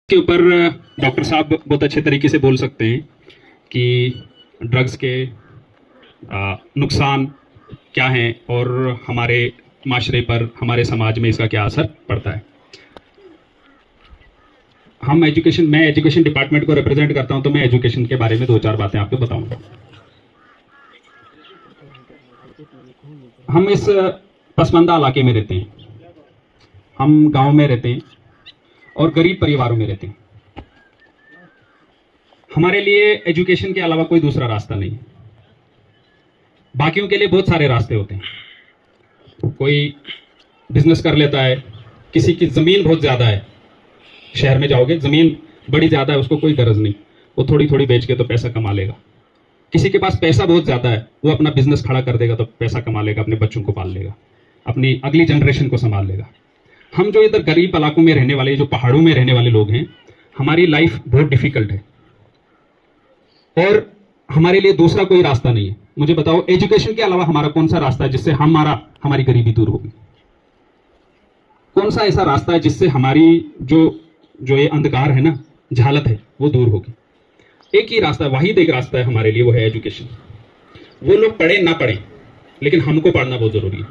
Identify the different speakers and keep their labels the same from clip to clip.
Speaker 1: के ऊपर डॉक्टर साहब बहुत अच्छे तरीके से बोल सकते हैं कि ड्रग्स के नुकसान क्या हैं और हमारे माशरे पर, हमारे समाज में इसका क्या असर पड़ता है। मैं एजुकेशन डिपार्टमेंट को रिप्रेजेंट करता हूं, तो मैं एजुकेशन के बारे में दो चार बातें आपको बताऊंगा। हम इस पसमानदा इलाके में रहते हैं, हम गांव में रहते हैं और गरीब परिवारों में रहते हैं। हमारे लिए एजुकेशन के अलावा कोई दूसरा रास्ता नहीं है। बाकियों के लिए बहुत सारे रास्ते होते हैं। कोई बिजनेस कर लेता है, किसी की जमीन बहुत ज्यादा है, शहर में जाओगे जमीन बड़ी ज्यादा है, उसको कोई गरज नहीं, वो थोड़ी थोड़ी बेच के तो पैसा कमा लेगा। किसी के पास पैसा बहुत ज्यादा है, वो अपना बिजनेस खड़ा कर देगा तो पैसा कमा लेगा, अपने बच्चों को पाल लेगा, अपनी अगली जनरेशन को संभाल लेगा। हम जो इधर गरीब इलाकों में रहने वाले, जो पहाड़ों में रहने वाले लोग हैं, हमारी लाइफ बहुत डिफिकल्ट है और हमारे लिए दूसरा कोई रास्ता नहीं है। मुझे बताओ, एजुकेशन के अलावा हमारा कौन सा रास्ता है जिससे हमारी गरीबी दूर होगी? कौन सा ऐसा रास्ता है जिससे हमारी जो ये अंधकार है ना, जहालत है, वो दूर होगी? एक ही रास्ता, वाहिद एक रास्ता है हमारे लिए, वो है एजुकेशन। वो लोग पढ़े ना पढ़े, लेकिन हमको पढ़ना बहुत जरूरी है।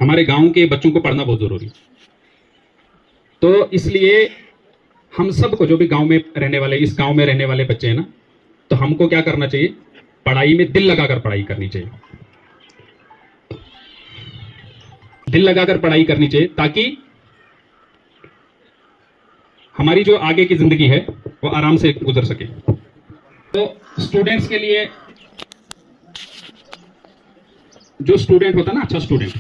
Speaker 1: हमारे गांव के बच्चों को पढ़ना बहुत जरूरी है। तो इसलिए हम सबको, जो भी गांव में रहने वाले, इस गांव में रहने वाले बच्चे हैं ना, तो हमको क्या करना चाहिए? पढ़ाई में दिल लगाकर पढ़ाई करनी चाहिए। दिल लगाकर पढ़ाई करनी चाहिए ताकि हमारी जो आगे की जिंदगी है वो आराम से गुजर सके। तो स्टूडेंट्स के लिए, जो स्टूडेंट होता है ना, अच्छा स्टूडेंट,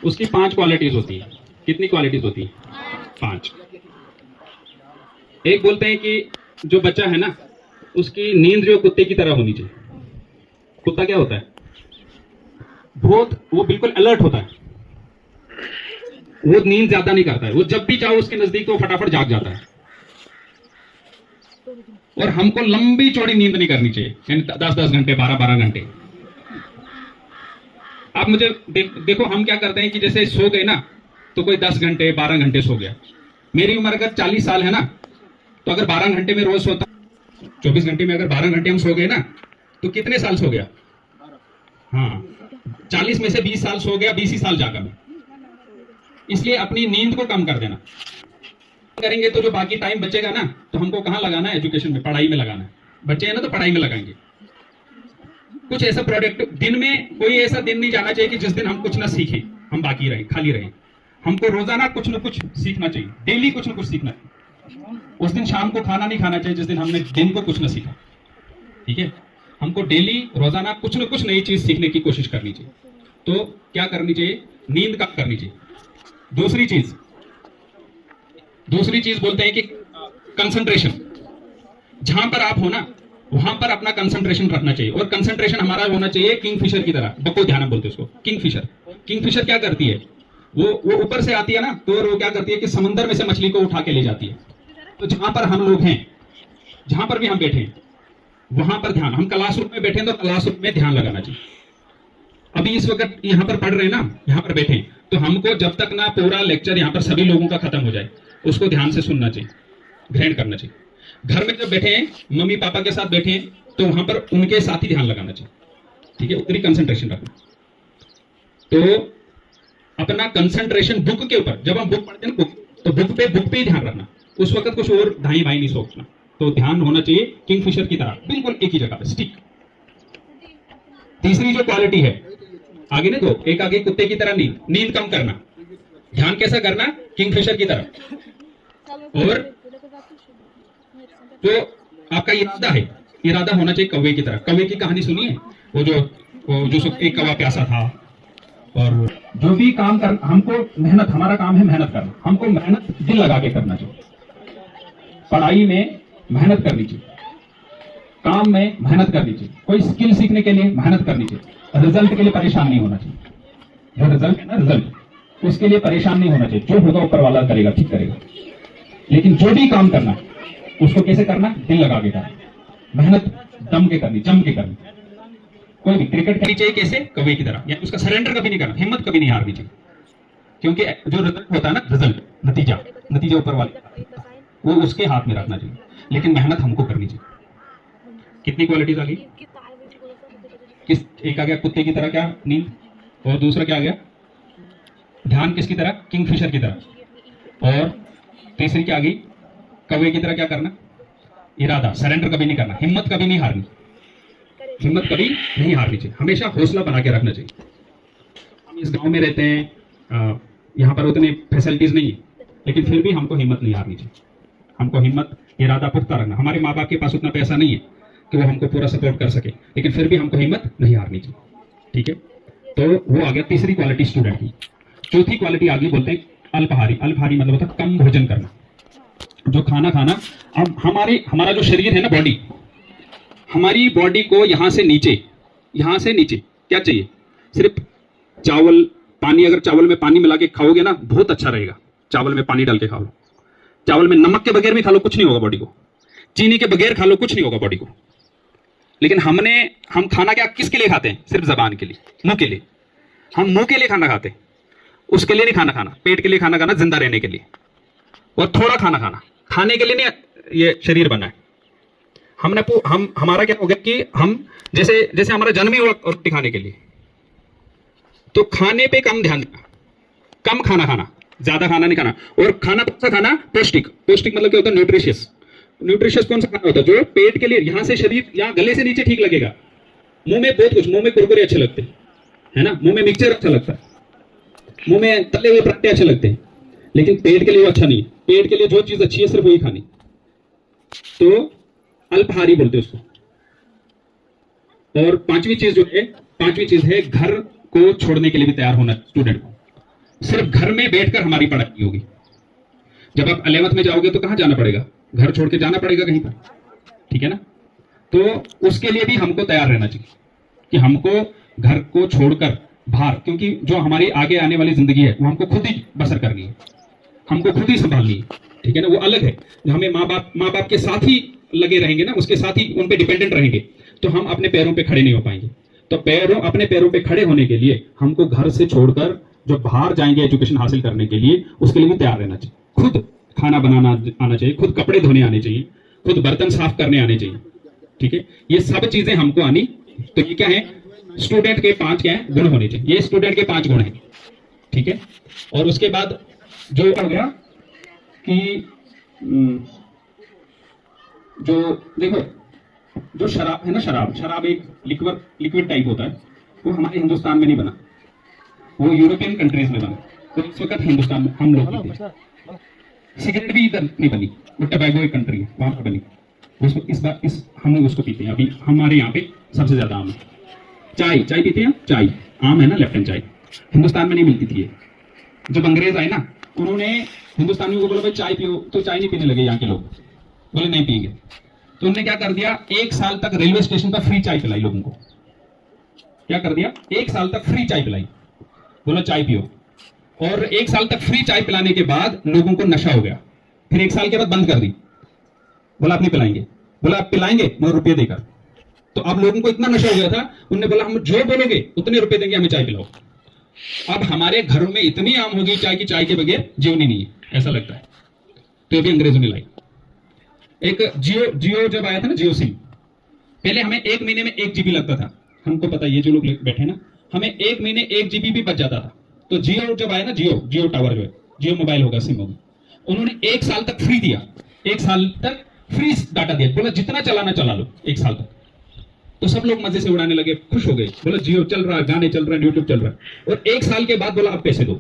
Speaker 1: उसकी 5 क्वालिटीज होती है। कितनी क्वालिटीज होती है? 5। एक बोलते हैं कि जो बच्चा है ना, उसकी नींद जो कुत्ते की तरह होनी चाहिए। कुत्ता क्या होता है? वो बिल्कुल अलर्ट होता है, वो नींद ज्यादा नहीं करता है, वो जब भी चाहो उसके नजदीक तो फटाफट जाग जाता है। और हमको लंबी चौड़ी नींद नहीं करनी चाहिए, यानी 10-10 घंटे, 12-12 घंटे। आप मुझे देखो, हम क्या करते हैं कि जैसे सो गए ना, तो कोई 10 घंटे 12 घंटे सो गया। मेरी उम्र अगर 40 साल है ना, तो अगर 12 घंटे में रोज सोता, 24 घंटे में अगर 12 घंटे हम सो गए ना, तो कितने साल सो गया? हाँ, 40 में से 20 साल सो गया, 20 ही साल जागा मैं। इसलिए अपनी नींद को कम कर देना करेंगे तो जो बाकी टाइम बचेगा ना, तो हमको कहां लगाना है? एजुकेशन में, पढ़ाई में लगाना है। बच्चे हैं ना, तो पढ़ाई में लगाएंगे। कुछ ऐसा प्रोडक्ट, दिन में कोई ऐसा दिन नहीं जाना चाहिए कि जिस दिन हम कुछ ना सीखें, हम बाकी रहें, खाली रहें। हमको रोजाना कुछ ना कुछ सीखना चाहिए, डेली कुछ ना कुछ सीखना चाहिए। उस दिन शाम को खाना नहीं खाना चाहिए जिस दिन हमने दिन को कुछ ना सीखा। ठीक है? हमको डेली, रोजाना कुछ ना कुछ नई चीज सीखने की कोशिश करनी चाहिए। तो क्या करनी चाहिए? नींद कम करनी चाहिए। दूसरी चीज बोलते हैं कि कंसंट्रेशन। जहां पर आप हो ना, वहां पर अपना कंसंट्रेशन रखना चाहिए। और कंसंट्रेशन हमारा होना चाहिए किंगफिशर की तरह। बको ध्यान बोलते हैं उसको, किंगफिशर। किंगफिशर क्या करती है? वो ऊपर से आती है ना, तो वो क्या करती है कि समंदर में से मछली को उठा के ले जाती है। तो जहां पर हम लोग हैं, जहां पर भी हम बैठे हैं, वहां पर ध्यान, हम क्लासरूम में बैठे हैं तो क्लासरूम में ध्यान लगाना चाहिए। अभी इस वक्त यहां पर पढ़ रहे हैं ना, यहां पर बैठे, तो हमको जब तक ना पूरा लेक्चर यहां पर सभी लोगों का खत्म हो जाए, उसको ध्यान से सुनना चाहिए, ग्रहण करना चाहिए। घर में जब बैठे हैं, मम्मी पापा के साथ बैठे हैं, तो वहां पर उनके साथ ही ध्यान लगाना चाहिए। ठीक है? उतनी कंसंट्रेशन रखना। तो अपना कंसंट्रेशन बुक के ऊपर, जब हम बुक पढ़ते हैं ना, तो बुक पे ही ध्यान रखना। उस वक्त कुछ और दाई बाई नहीं सोचना। तो ध्यान होना चाहिए किंगफिशर की तरह, बिल्कुल एक ही जगह पे स्टिक। तीसरी जो क्वालिटी है, आगे ने तो एक आगे कुत्ते की तरह नींद कम करना। ध्यान कैसा करना? किंगफिशर की तरह। और जो आपका इरादा होना चाहिए कौवे की तरह। कौवे की कहानी सुनिए, वो जो एक कौवा प्यासा था, और जो भी काम कर, हमको मेहनत, हमारा काम है मेहनत करना। हमको मेहनत दिल लगा के करना चाहिए। पढ़ाई में मेहनत करनी चाहिए, काम में मेहनत करनी चाहिए, कोई स्किल सीखने के लिए मेहनत करनी चाहिए। रिजल्ट के लिए परेशान नहीं होना चाहिए। जो रिजल्ट है ना, रिजल्ट, उसके लिए परेशान नहीं होना चाहिए। जो होगा ऊपर वाला करेगा, ठीक करेगा। लेकिन जो भी काम करना है, उसको कैसे करना? दिल लगा के करना, मेहनत दम के करनी, जम के करनी। कोई भी क्रिकेट खेलनी चाहिए कैसे? कौवे की तरह, या उसका सरेंडर कभी नहीं करना, हिम्मत कभी नहीं हारनी चाहिए। क्योंकि जो रिजल्ट होता है ना, रिजल्ट, नतीजा ऊपर वाले वो उसके हाथ में रखना चाहिए, लेकिन मेहनत हमको करनी चाहिए। कितनी क्वालिटीज आ गई? किस एक आ गया कुत्ते की तरह क्या नींद, और दूसरा क्या आ गया? ध्यान किसकी तरह? किंगफिशर की तरह। और तीसरी क्या आ गई? कौवे की तरह क्या करना? इरादा, सरेंडर कभी नहीं करना, हिम्मत कभी नहीं हारनी, हिम्मत कभी नहीं हारनी चाहिए, हमेशा हौसला बना के रखना चाहिए। हम इस गांव में रहते हैं, यहाँ पर उतनी फैसिलिटीज नहीं है, लेकिन फिर भी हमको हिम्मत नहीं हारनी चाहिए, हमको हिम्मत, इरादा पुख्ता रखना। हमारे माँ बाप के पास उतना पैसा नहीं है कि वो हमको पूरा सपोर्ट कर सके, लेकिन फिर भी हमको हिम्मत नहीं हारनी चाहिए। ठीक है, तो वो आ गया तीसरी क्वालिटी स्टूडेंट की। चौथी क्वालिटी आगे बोलते हैं अल्पाहारी। अल्पाहारी मतलब होता है कम भोजन करना, जो खाना खाना। अब हमारा जो शरीर है ना, बॉडी, हमारी बॉडी को यहां से नीचे क्या चाहिए? सिर्फ चावल, पानी। अगर चावल में पानी मिला के खाओगे ना, बहुत अच्छा रहेगा। चावल में पानी डाल के खा लो, चावल में नमक के बगैर भी खा लो, कुछ नहीं होगा बॉडी को। चीनी के बगैर खा लो, कुछ नहीं होगा बॉडी को। लेकिन हम खाना क्या किसके लिए खाते हैं? सिर्फ जबान के लिए, मुंह के लिए। हम मुंह के लिए खाना खाते हैं, उसके लिए नहीं खाना खाना। पेट के लिए खाना खाना, जिंदा रहने के लिए, और थोड़ा खाना खाना। खाने के लिए नहीं ये शरीर बना है। हमारा क्या हो गया कि हम जैसे हमारा जन्म ही हुआ रोटी खाने के लिए, तो खाने पे कम ध्यान देना, कम खाना खाना, ज्यादा खाना नहीं खाना। और खाना कौन सा खाना? पौष्टिक। पौष्टिक मतलब क्या होता है? न्यूट्रिशियस। न्यूट्रिशियस कौन सा खाना होता है? जो पेट के लिए, यहां से शरीर, यहां गले से नीचे ठीक लगेगा। मुंह में बहुत कुछ, मुंह में कुरकुरे अच्छे लगते हैं, है ना, मुंह में मिक्सचर अच्छा लगता है, मुंह में तले हुए पराठे अच्छे लगते हैं, लेकिन पेट के लिए वो अच्छा नहीं है। पेट के लिए जो चीज अच्छी है सिर्फ वही खानी। तो अल्पाहारी बोलते हैं उसको। और पांचवी चीज है घर को छोड़ने के लिए भी तैयार होना स्टूडेंट को। सिर्फ घर में बैठकर हमारी पढ़ाई नहीं होगी। जब आप 11th में जाओगे तो कहां जाना पड़ेगा? घर छोड़ के जाना पड़ेगा कहीं पर, ठीक है ना। तो उसके लिए भी हमको तैयार रहना चाहिए कि हमको घर को छोड़कर बाहर, क्योंकि जो हमारी आगे आने वाली जिंदगी है वो हमको खुद ही बसर करनी है, हमको खुद ही संभालनी है, ठीक है ना। वो अलग है, जो हमें माँ बाप के साथ ही लगे रहेंगे ना, उसके साथ ही उन पे डिपेंडेंट रहेंगे, तो हम अपने पैरों पे खड़े नहीं हो पाएंगे। तो अपने पैरों पे खड़े होने के लिए हमको घर से छोड़कर जो बाहर जाएंगे एजुकेशन हासिल करने के लिए, उसके लिए भी तैयार रहना चाहिए। खुद खाना बनाना आना चाहिए, खुद कपड़े धोने आने चाहिए, खुद बर्तन साफ करने आने चाहिए, ठीक है। ये सब चीजें हमको आनी। तो ये क्या है? स्टूडेंट के 5 क्या है? गुण होने चाहिए। ये स्टूडेंट के 5 गुण हैं, ठीक है। और उसके बाद जो हो गया कि जो देखो, जो शराब है ना, शराब एक लिक्विड टाइप होता है। वो हमारे हिंदुस्तान में नहीं बना, वो यूरोपियन कंट्रीज में बना। तो इस वक्त हिंदुस्तान में हम लोग पीते हैं। सिगरेट भी इधर नहीं बनी, वो टबैगो एक कंट्री है, वहां पर बनी। उसको हम लोग उसको पीते हैं। अभी हमारे यहाँ पे सबसे ज्यादा आम है। चाय पीते हैं, चाय आम है ना, लेफ्टन चाय हिंदुस्तान में नहीं मिलती थी। जब अंग्रेज आए ना, उन्होंने हिंदुस्तानियों को बोला भाई चाय पियो, तो चाय नहीं पीने लगे यहाँ के लोग, बोले नहीं पिएंगे। तो उन्होंने क्या कर दिया, 1 साल तक रेलवे स्टेशन पर फ्री चाय पिलाई लोगों को। क्या कर दिया? 1 साल तक फ्री चाय पिलाई, बोला चाय पियो। और 1 साल तक फ्री चाय पिलाने के बाद लोगों को नशा हो गया। फिर 1 साल के बाद बंद कर दी, बोला आप नहीं पिलाएंगे, बोला आप पिलाएंगे मगर रुपये देकर। तो अब लोगों को इतना नशा हो गया था, उन्होंने बोला हम जो बोलोगे उतने रुपए देंगे, हमें चाय पिलाओ। अब हमारे घरों में इतनी आम हो गई चाय की, चाय के बगैर जीवन ही नहीं है, ऐसा लगता है। तो अभी अंग्रेजों ने लाई। एक जियो जब आया था ना, जियो सिम, पहले हमें 1 महीने में 1 GB लगता था। हमको पता है, ये जो लोग बैठे ना, हमें 1 महीने 1 GB भी बच जाता था। तो जियो जब आया ना, जियो टावर जो है, जियो मोबाइल होगा, सिम होगा, उन्होंने 1 साल तक फ्री दिया। 1 साल तक फ्री डाटा दिया, बोला जितना चलाना चला लो 1 साल तक। तो सब लोग मजे से उड़ाने लगे, खुश हो गए, बोला जियो चल रहा है, गाने चल रहे हैं, यूट्यूब चल रहा है। और 1 साल के बाद बोला अब पैसे दो।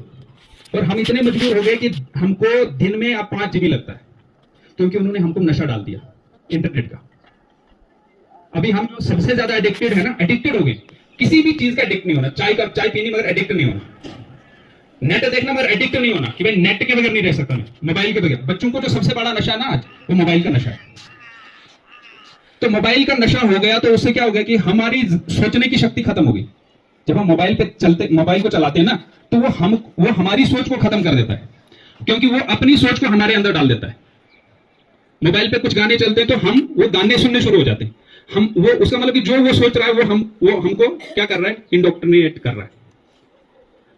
Speaker 1: और हम इतने मजबूर हो गए कि हमको दिन में अब 5 GB लगता है, क्योंकि उन्होंने हमको नशा डाल दिया इंटरनेट का। अभी हम जो सबसे ज्यादा एडिक्टेड है ना, एडिक्टेड हो गए। किसी भी चीज का एडिक्ट नहीं होना, चाय पीनी मगर एडिक्ट नहीं होना, नेट देखना मगर एडिक्ट नहीं होना कि भाई नेट के बगैर नहीं रह सकता मैं, मोबाइल के बगैर। बच्चों को जो सबसे बड़ा नशा है ना आज, वो मोबाइल का नशा है। तो मोबाइल का नशा हो गया तो उससे क्या हो गया कि हमारी सोचने की शक्ति खत्म हो गई। जब हम मोबाइल को चलाते हैं ना, तो वो हमारी सोच को खत्म कर देता है, क्योंकि वो अपनी सोच को हमारे अंदर डाल देता है। मोबाइल पे कुछ गाने चलते हैं तो हम वो गाने सुनने शुरू हो जाते हैं। वो उसका मतलब कि जो वो सोच रहा है वो हमको क्या कर रहा है, इंडोक्ट्रिनेट कर रहा है।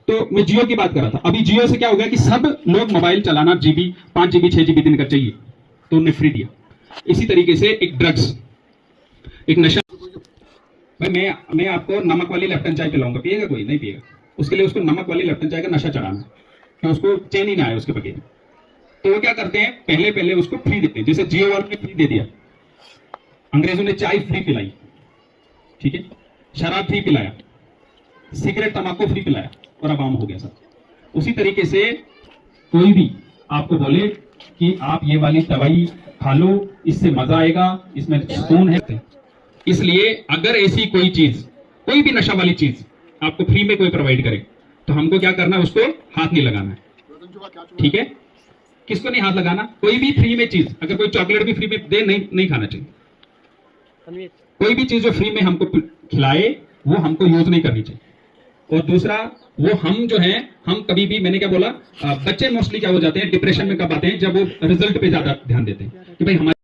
Speaker 1: तो मैं जियो की बात कर रहा था। अभी जियो से क्या हो गया कि सब लोग मोबाइल चलाना, GB 5 GB 6 GB दिन का चाहिए। तो उन्होंने फ्री दिया। इसी तरीके से एक ड्रग्स, एक नशा, भाई मैं आपको नमक वाली लेफ्टन चाय पिलाऊंगा, पिएगा कोई? नहीं पिएगा। उसके लिए उसको नमक वाली लेफ्टन चाय का नशा चढ़ाना कि उसको चैन ही ना आए उसके बगैर। तो वो क्या करते हैं, पहले पहले उसको फ्री देते हैं, जैसे जियो वालों ने फ्री दे दिया, अंग्रेजों ने चाय फ्री पिलाई, ठीक है, शराब फ्री पिलाया, सिगरेट तंबाकू फ्री पिलाया और अब आम हो गया सब। उसी तरीके से कोई भी आपको बोले कि आप ये वाली दवाई खा लो, इससे मजा आएगा, इसमें सुकून है, इसलिए अगर ऐसी कोई चीज, कोई भी नशा वाली चीज आपको फ्री में कोई प्रोवाइड करे तो हमको क्या करना है, उसको हाथ नहीं लगाना है, ठीक है। किसको नहीं हाथ लगाना? कोई भी फ्री में चीज, अगर कोई चॉकलेट भी फ्री में दे, नहीं खाना चाहिए। कोई भी चीज जो फ्री में हमको खिलाए वो हमको यूज नहीं करनी चाहिए। और दूसरा, वो हम जो है, हम कभी भी, मैंने क्या बोला, बच्चे मोस्टली क्या हो जाते हैं, डिप्रेशन में कब आते हैं, जब वो रिजल्ट पे ज्यादा ध्यान देते हैं कि भाई हमारे